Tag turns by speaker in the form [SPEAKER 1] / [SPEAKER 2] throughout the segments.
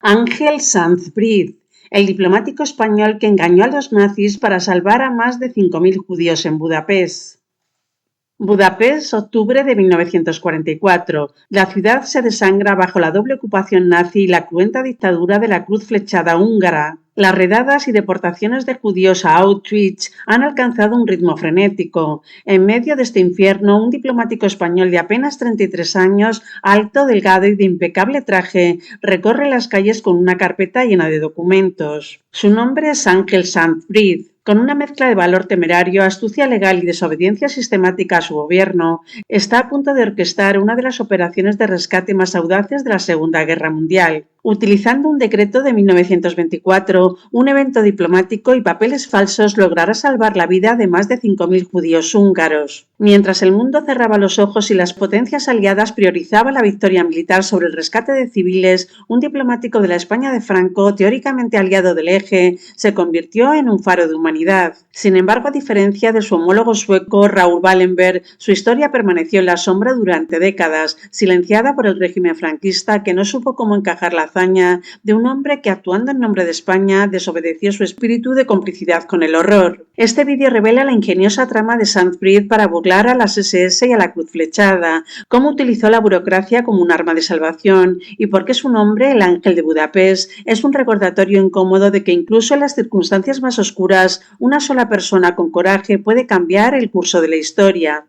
[SPEAKER 1] Ángel Sanz Briz, el diplomático español que engañó a los nazis para salvar a más de 5.000 judíos en Budapest. Budapest, octubre de 1944. La ciudad se desangra bajo la doble ocupación nazi y la cruenta dictadura de la cruz flechada húngara. Las redadas y deportaciones de judíos a Auschwitz han alcanzado un ritmo frenético. En medio de este infierno, un diplomático español de apenas 33 años, alto, delgado y de impecable traje, recorre las calles con una carpeta llena de documentos. Su nombre es Ángel Sanz Briz. Con una mezcla de valor temerario, astucia legal y desobediencia sistemática a su gobierno, está a punto de orquestar una de las operaciones de rescate más audaces de la Segunda Guerra Mundial. Utilizando un decreto de 1924, un evento diplomático y papeles falsos logrará salvar la vida de más de 5.000 judíos húngaros. Mientras el mundo cerraba los ojos y las potencias aliadas priorizaban la victoria militar sobre el rescate de civiles, un diplomático de la España de Franco, teóricamente aliado del Eje, se convirtió en un faro de humanidad. Sin embargo, a diferencia de su homólogo sueco Raoul Wallenberg, su historia permaneció en la sombra durante décadas, silenciada por el régimen franquista que no supo cómo encajar la hazaña de un hombre que, actuando en nombre de España, desobedeció su espíritu de complicidad con el horror. Este vídeo revela la ingeniosa trama de Sanz Briz para burlar a las SS y a la cruz flechada, cómo utilizó la burocracia como un arma de salvación y por qué su nombre, el Ángel de Budapest, es un recordatorio incómodo de que incluso en las circunstancias más oscuras, una sola persona con coraje puede cambiar el curso de la historia.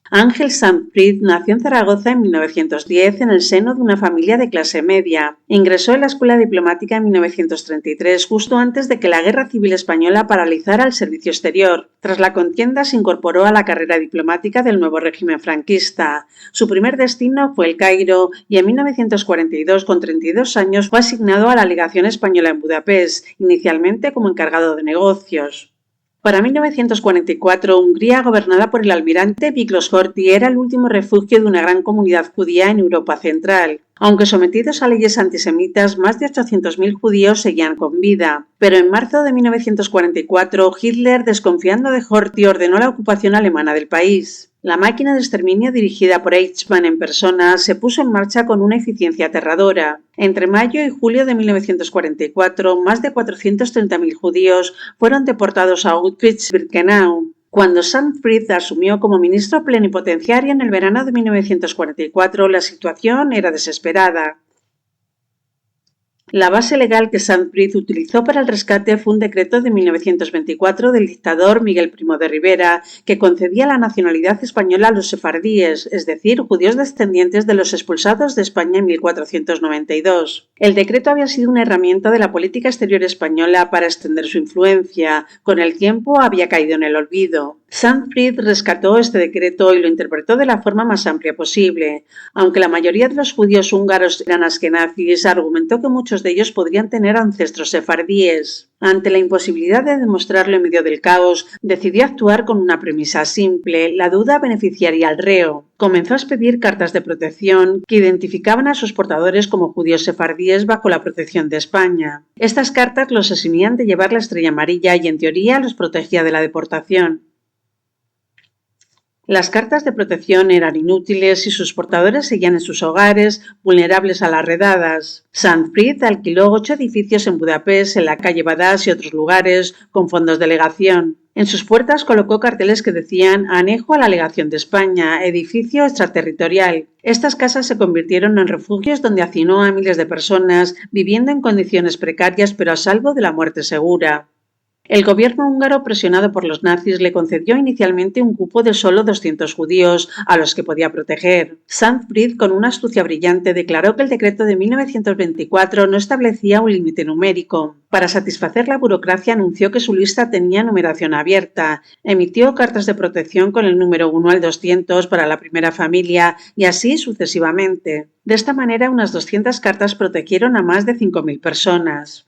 [SPEAKER 1] Ángel Sanz Briz nació en Zaragoza en 1910 en el seno de una familia de clase media. Ingresó en la escuela diplomática en 1933, justo antes de que la Guerra Civil Española paralizara el servicio exterior. Tras la contienda se incorporó a la carrera diplomática del nuevo régimen franquista. Su primer destino fue El Cairo y en 1942, con 32 años, fue asignado a la legación española en Budapest, inicialmente como encargado de negocios. Para 1944, Hungría, gobernada por el almirante Miklos Horthy, era el último refugio de una gran comunidad judía en Europa Central. Aunque sometidos a leyes antisemitas, más de 800.000 judíos seguían con vida. Pero en marzo de 1944, Hitler, desconfiando de Horthy, ordenó la ocupación alemana del país. La máquina de exterminio dirigida por Eichmann en persona se puso en marcha con una eficiencia aterradora. Entre mayo y julio de 1944, más de 430.000 judíos fueron deportados a Auschwitz-Birkenau. Cuando Sanz Briz asumió como ministro plenipotenciario en el verano de 1944, la situación era desesperada. La base legal que Sanz Briz utilizó para el rescate fue un decreto de 1924 del dictador Miguel Primo de Rivera que concedía la nacionalidad española a los sefardíes, es decir, judíos descendientes de los expulsados de España en 1492. El decreto había sido una herramienta de la política exterior española para extender su influencia. Con el tiempo había caído en el olvido. Sanz Briz rescató este decreto y lo interpretó de la forma más amplia posible. Aunque la mayoría de los judíos húngaros eran askenazis, argumentó que muchos de ellos podrían tener ancestros sefardíes. Ante la imposibilidad de demostrarlo en medio del caos, decidió actuar con una premisa simple: la duda beneficiaría al reo. Comenzó a expedir cartas de protección que identificaban a sus portadores como judíos sefardíes bajo la protección de España. Estas cartas los eximían de llevar la estrella amarilla y, en teoría, los protegía de la deportación. Las cartas de protección eran inútiles y sus portadores seguían en sus hogares, vulnerables a las redadas. Sanz Briz alquiló 8 edificios en Budapest, en la calle Badás y otros lugares, con fondos de legación. En sus puertas colocó carteles que decían: anejo a la legación de España, edificio extraterritorial. Estas casas se convirtieron en refugios donde hacinó a miles de personas, viviendo en condiciones precarias pero a salvo de la muerte segura. El gobierno húngaro, presionado por los nazis, le concedió inicialmente un cupo de solo 200 judíos, a los que podía proteger. Sanz Briz, con una astucia brillante, declaró que el decreto de 1924 no establecía un límite numérico. Para satisfacer la burocracia, anunció que su lista tenía numeración abierta. Emitió cartas de protección con el número 1 al 200 para la primera familia y así sucesivamente. De esta manera, unas 200 cartas protegieron a más de 5.000 personas.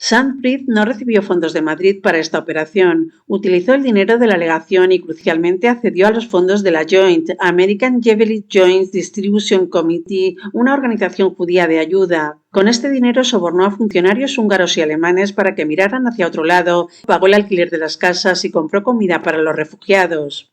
[SPEAKER 1] Sanz Briz no recibió fondos de Madrid para esta operación. Utilizó el dinero de la legación y, crucialmente, accedió a los fondos de la Joint American Jewelry Joint Distribution Committee, una organización judía de ayuda. Con este dinero sobornó a funcionarios húngaros y alemanes para que miraran hacia otro lado, pagó el alquiler de las casas y compró comida para los refugiados.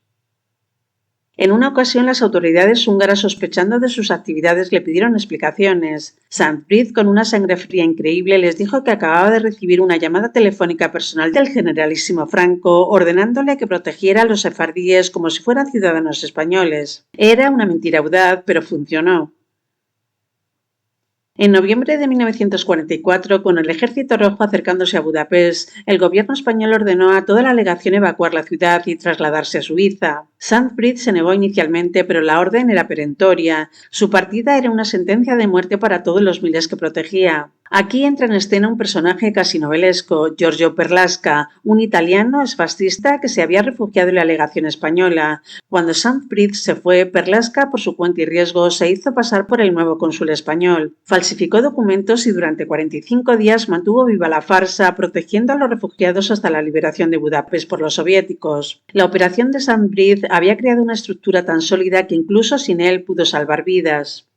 [SPEAKER 1] En una ocasión, las autoridades húngaras, sospechando de sus actividades, le pidieron explicaciones. Saint-Prith, con una sangre fría increíble, les dijo que acababa de recibir una llamada telefónica personal del generalísimo Franco, ordenándole que protegiera a los sefardíes como si fueran ciudadanos españoles. Era una mentira audaz, pero funcionó. En noviembre de 1944, con el Ejército Rojo acercándose a Budapest, el gobierno español ordenó a toda la legación evacuar la ciudad y trasladarse a Suiza. Saint-Prith se negó inicialmente, pero la orden era perentoria. Su partida era una sentencia de muerte para todos los miles que protegía. Aquí entra en escena un personaje casi novelesco, Giorgio Perlasca, un italiano fascista que se había refugiado en la legación española. Cuando Saint-Prith se fue, Perlasca, por su cuenta y riesgo, se hizo pasar por el nuevo cónsul español. Falsificó documentos y durante 45 días mantuvo viva la farsa, protegiendo a los refugiados hasta la liberación de Budapest por los soviéticos. La operación de Saint-Prith había creado una estructura tan sólida que incluso sin él pudo salvar vidas.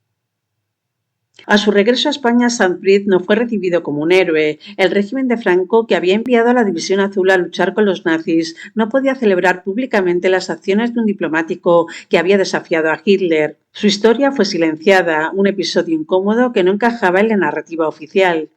[SPEAKER 1] A su regreso a España, Saint-Prith no fue recibido como un héroe. El régimen de Franco, que había enviado a la División Azul a luchar con los nazis, no podía celebrar públicamente las acciones de un diplomático que había desafiado a Hitler. Su historia fue silenciada, un episodio incómodo que no encajaba en la narrativa oficial.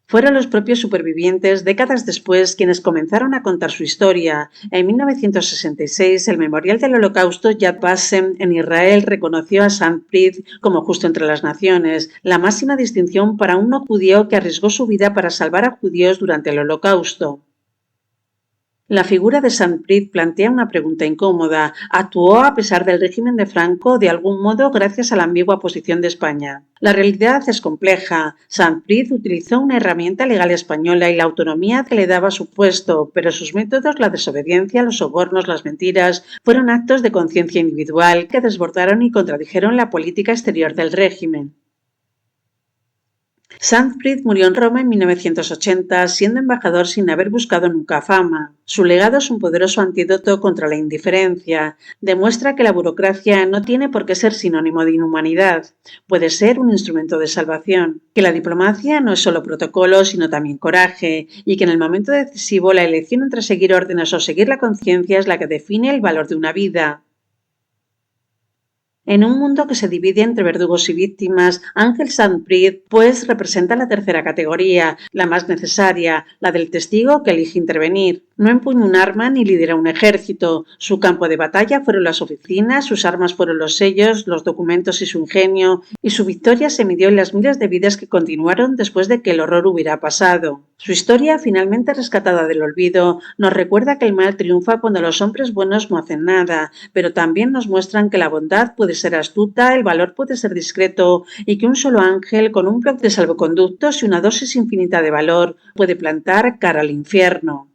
[SPEAKER 1] Fueron los propios supervivientes, décadas después, quienes comenzaron a contar su historia. En 1966, el Memorial del Holocausto Yad Vashem en Israel reconoció a Saint-Prith como justo entre las naciones, la máxima distinción para un no judío que arriesgó su vida para salvar a judíos durante el Holocausto. La figura de Saint-Prith plantea una pregunta incómoda. ¿Actuó a pesar del régimen de Franco de algún modo gracias a la ambigua posición de España? La realidad es compleja. Saint-Prith utilizó una herramienta legal española y la autonomía que le daba su puesto, pero sus métodos, la desobediencia, los sobornos, las mentiras, fueron actos de conciencia individual que desbordaron y contradijeron la política exterior del régimen. Saint-Prith murió en Roma en 1980, siendo embajador sin haber buscado nunca fama. Su legado es un poderoso antídoto contra la indiferencia. Demuestra que la burocracia no tiene por qué ser sinónimo de inhumanidad. Puede ser un instrumento de salvación. Que la diplomacia no es solo protocolo, sino también coraje. Y que en el momento decisivo la elección entre seguir órdenes o seguir la conciencia es la que define el valor de una vida. En un mundo que se divide entre verdugos y víctimas, Ángel Saint-Prith pues representa la tercera categoría, la más necesaria, la del testigo que elige intervenir. No empuñó un arma ni lidera un ejército. Su campo de batalla fueron las oficinas, sus armas fueron los sellos, los documentos y su ingenio, y su victoria se midió en las miles de vidas que continuaron después de que el horror hubiera pasado. Su historia, finalmente rescatada del olvido, nos recuerda que el mal triunfa cuando los hombres buenos no hacen nada, pero también nos muestran que la bondad puede ser astuta, el valor puede ser discreto y que un solo ángel con un bloc de salvoconductos y una dosis infinita de valor puede plantar cara al infierno.